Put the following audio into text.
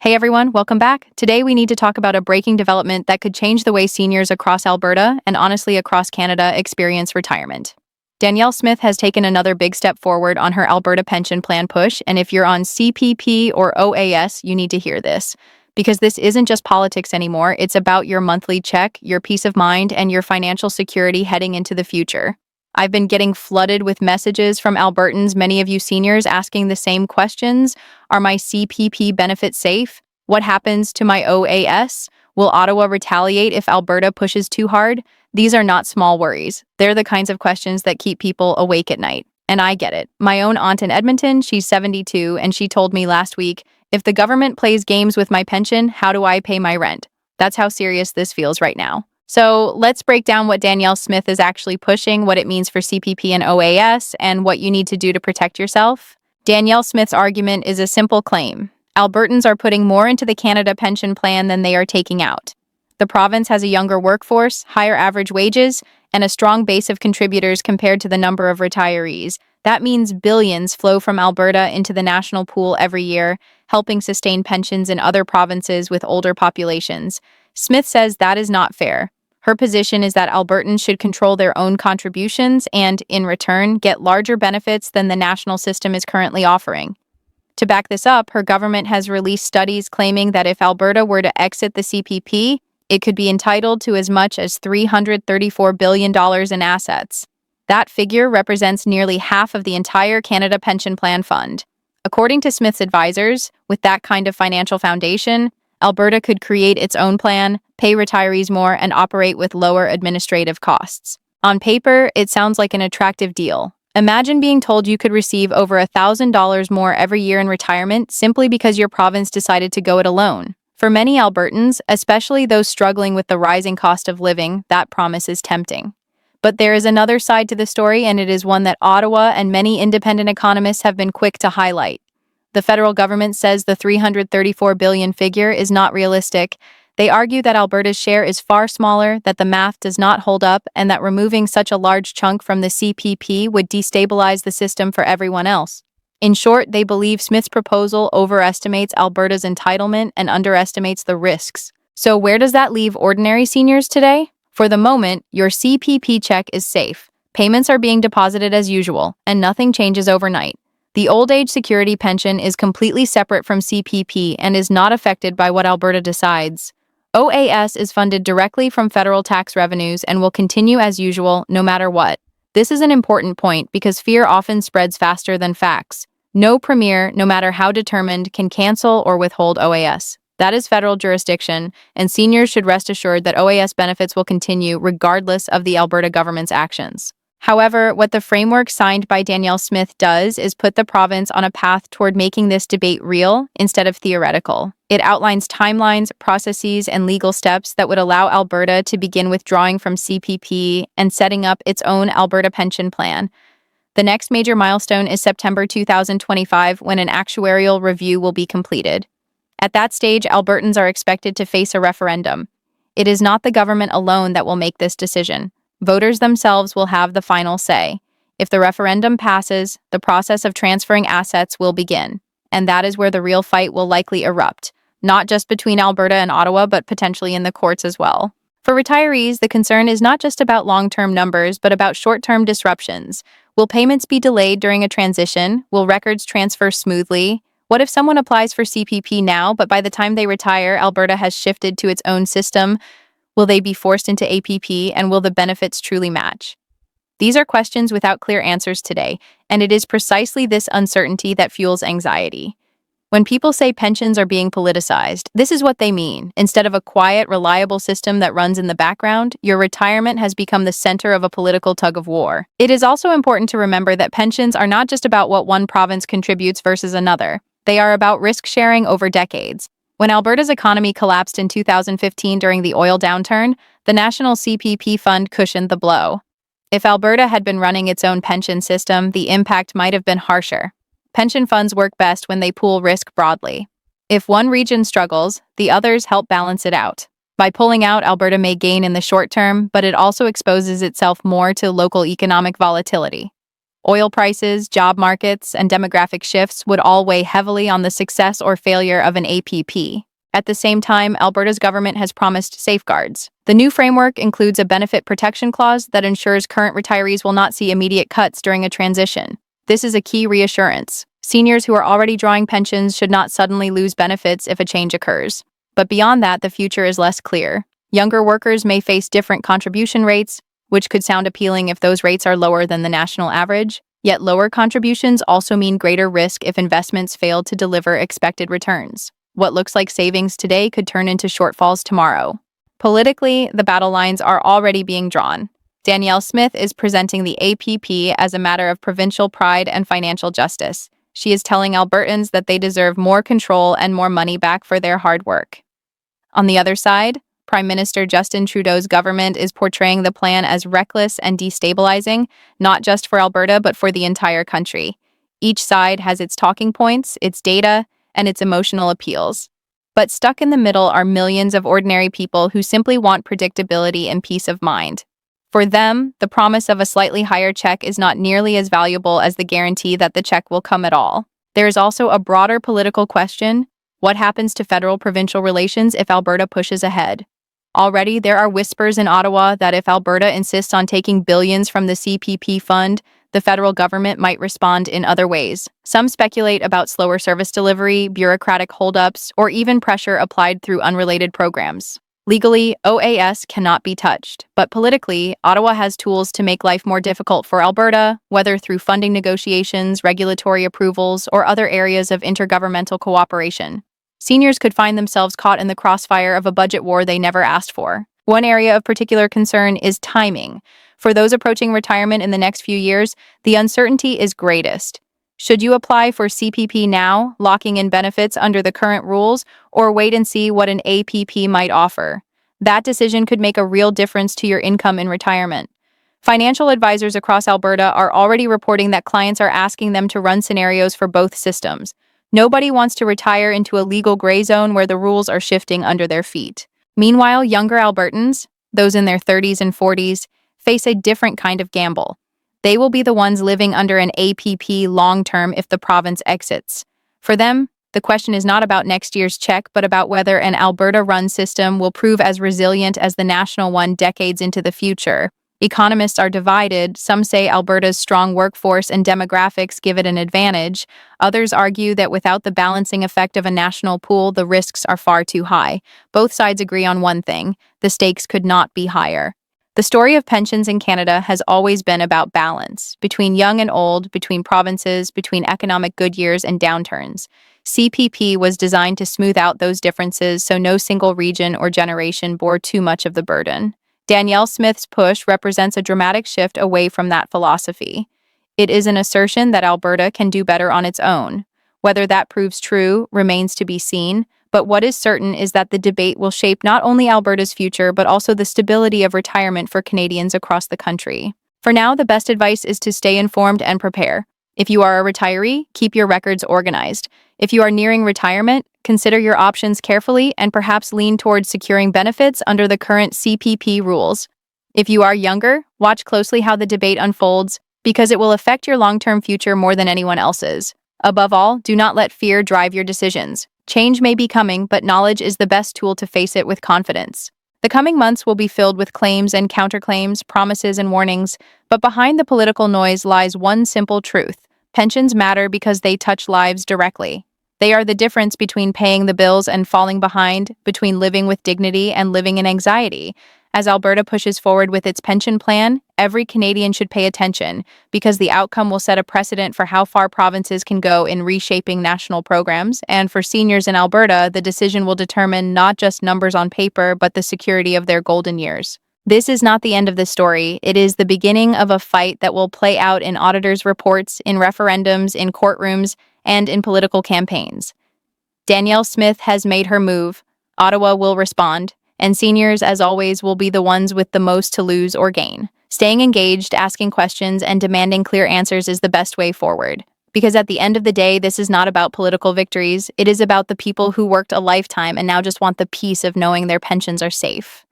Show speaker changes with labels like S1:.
S1: Hey everyone, welcome back. Today we need to talk about a breaking development that could change the way seniors across Alberta and honestly across Canada experience retirement. Danielle Smith has taken another big step forward on her Alberta Pension Plan push, and if you're on CPP or OAS, you need to hear this. Because this isn't just politics anymore, it's about your monthly check, your peace of mind, and your financial security heading into the future. I've been getting flooded with messages from Albertans, many of you seniors, asking the same questions. Are my CPP benefits safe? What happens to my OAS? Will Ottawa retaliate if Alberta pushes too hard? These are not small worries. They're the kinds of questions that keep people awake at night. And I get it. My own aunt in Edmonton, she's 72, and she told me last week, if the government plays games with my pension, how do I pay my rent? That's how serious this feels right now. So let's break down what Danielle Smith is actually pushing, what it means for CPP and OAS, and what you need to do to protect yourself. Danielle Smith's argument is a simple claim. Albertans are putting more into the Canada Pension Plan than they are taking out. The province has a younger workforce, higher average wages, and a strong base of contributors compared to the number of retirees. That means billions flow from Alberta into the national pool every year, helping sustain pensions in other provinces with older populations. Smith says that is not fair. Her position is that Albertans should control their own contributions and, in return, get larger benefits than the national system is currently offering. To back this up, her government has released studies claiming that if Alberta were to exit the CPP, it could be entitled to as much as $334 billion in assets. That figure represents nearly half of the entire Canada Pension Plan fund. According to Smith's advisors, with that kind of financial foundation, Alberta could create its own plan, pay retirees more, and operate with lower administrative costs. On paper, it sounds like an attractive deal. Imagine being told you could receive over $1,000 more every year in retirement simply because your province decided to go it alone. For many Albertans, especially those struggling with the rising cost of living, that promise is tempting. But there is another side to the story, and it is one that Ottawa and many independent economists have been quick to highlight. The federal government says the $334 billion figure is not realistic. They argue that Alberta's share is far smaller, that the math does not hold up, and that removing such a large chunk from the CPP would destabilize the system for everyone else. In short, they believe Smith's proposal overestimates Alberta's entitlement and underestimates the risks. So where does that leave ordinary seniors today? For the moment, your CPP check is safe. Payments are being deposited as usual, and nothing changes overnight. The old age security pension is completely separate from CPP and is not affected by what Alberta decides. OAS is funded directly from federal tax revenues and will continue as usual no matter what. This is an important point because fear often spreads faster than facts. No premier, no matter how determined, can cancel or withhold OAS. That is federal jurisdiction, and seniors should rest assured that OAS benefits will continue regardless of the Alberta government's actions. However, what the framework signed by Danielle Smith does is put the province on a path toward making this debate real instead of theoretical. It outlines timelines, processes, and legal steps that would allow Alberta to begin withdrawing from CPP and setting up its own Alberta Pension Plan. The next major milestone is September 2025, when an actuarial review will be completed. At that stage, Albertans are expected to face a referendum. It is not the government alone that will make this decision. Voters themselves will have the final say. If the referendum passes, the process of transferring assets will begin. And that is where the real fight will likely erupt, not just between Alberta and Ottawa, but potentially in the courts as well. For retirees, the concern is not just about long-term numbers, but about short-term disruptions. Will payments be delayed during a transition? Will records transfer smoothly? What if someone applies for CPP now, but by the time they retire, Alberta has shifted to its own system? Will they be forced into APP, and will the benefits truly match? These are questions without clear answers today, and it is precisely this uncertainty that fuels anxiety. When people say pensions are being politicized, this is what they mean. Instead of a quiet, reliable system that runs in the background, your retirement has become the center of a political tug-of-war. It is also important to remember that pensions are not just about what one province contributes versus another. They are about risk sharing over decades. When Alberta's economy collapsed in 2015 during the oil downturn, the National CPP Fund cushioned the blow. If Alberta had been running its own pension system, the impact might have been harsher. Pension funds work best when they pool risk broadly. If one region struggles, the others help balance it out. By pulling out, Alberta may gain in the short term, but it also exposes itself more to local economic volatility. Oil prices, job markets, and demographic shifts would all weigh heavily on the success or failure of an APP. At the same time, Alberta's government has promised safeguards. The new framework includes a benefit protection clause that ensures current retirees will not see immediate cuts during a transition. This is a key reassurance. Seniors who are already drawing pensions should not suddenly lose benefits if a change occurs. But beyond that, the future is less clear. Younger workers may face different contribution rates, which could sound appealing if those rates are lower than the national average. Yet lower contributions also mean greater risk if investments fail to deliver expected returns. What looks like savings today could turn into shortfalls tomorrow. Politically, the battle lines are already being drawn. Danielle Smith is presenting the APP as a matter of provincial pride and financial justice. She is telling Albertans that they deserve more control and more money back for their hard work. On the other side, Prime Minister Justin Trudeau's government is portraying the plan as reckless and destabilizing, not just for Alberta, but for the entire country. Each side has its talking points, its data, and its emotional appeals. But stuck in the middle are millions of ordinary people who simply want predictability and peace of mind. For them, the promise of a slightly higher check is not nearly as valuable as the guarantee that the check will come at all. There is also a broader political question: what happens to federal-provincial relations if Alberta pushes ahead? Already, there are whispers in Ottawa that if Alberta insists on taking billions from the CPP fund, the federal government might respond in other ways. Some speculate about slower service delivery, bureaucratic holdups, or even pressure applied through unrelated programs. Legally, OAS cannot be touched, but politically, Ottawa has tools to make life more difficult for Alberta, whether through funding negotiations, regulatory approvals, or other areas of intergovernmental cooperation. Seniors could find themselves caught in the crossfire of a budget war they never asked for. One area of particular concern is timing. For those approaching retirement in the next few years, the uncertainty is greatest. Should you apply for CPP now, locking in benefits under the current rules, or wait and see what an APP might offer? That decision could make a real difference to your income in retirement. Financial advisors across Alberta are already reporting that clients are asking them to run scenarios for both systems. Nobody wants to retire into a legal gray zone where the rules are shifting under their feet. Meanwhile, younger Albertans, those in their 30s and 40s, face a different kind of gamble. They will be the ones living under an APP long-term if the province exits. For them, the question is not about next year's check, but about whether an Alberta-run system will prove as resilient as the national one decades into the future. Economists are divided. Some say Alberta's strong workforce and demographics give it an advantage. Others argue that without the balancing effect of a national pool, the risks are far too high. Both sides agree on one thing: the stakes could not be higher. The story of pensions in Canada has always been about balance, between young and old, between provinces, between economic good years and downturns. CPP was designed to smooth out those differences so no single region or generation bore too much of the burden. Danielle Smith's push represents a dramatic shift away from that philosophy. It is an assertion that Alberta can do better on its own. Whether that proves true remains to be seen, but what is certain is that the debate will shape not only Alberta's future, but also the stability of retirement for Canadians across the country. For now, the best advice is to stay informed and prepare. If you are a retiree, keep your records organized. If you are nearing retirement, consider your options carefully and perhaps lean towards securing benefits under the current CPP rules. If you are younger, watch closely how the debate unfolds, because it will affect your long-term future more than anyone else's. Above all, do not let fear drive your decisions. Change may be coming, but knowledge is the best tool to face it with confidence. The coming months will be filled with claims and counterclaims, promises and warnings, but behind the political noise lies one simple truth: pensions matter because they touch lives directly. They are the difference between paying the bills and falling behind, between living with dignity and living in anxiety. As Alberta pushes forward with its pension plan, every Canadian should pay attention, because the outcome will set a precedent for how far provinces can go in reshaping national programs, and for seniors in Alberta, the decision will determine not just numbers on paper, but the security of their golden years. This is not the end of the story. It is the beginning of a fight that will play out in auditors' reports, in referendums, in courtrooms, and in political campaigns. Danielle Smith has made her move. Ottawa will respond. And seniors, as always, will be the ones with the most to lose or gain. Staying engaged, asking questions, and demanding clear answers is the best way forward. Because at the end of the day, this is not about political victories. It is about the people who worked a lifetime and now just want the peace of knowing their pensions are safe.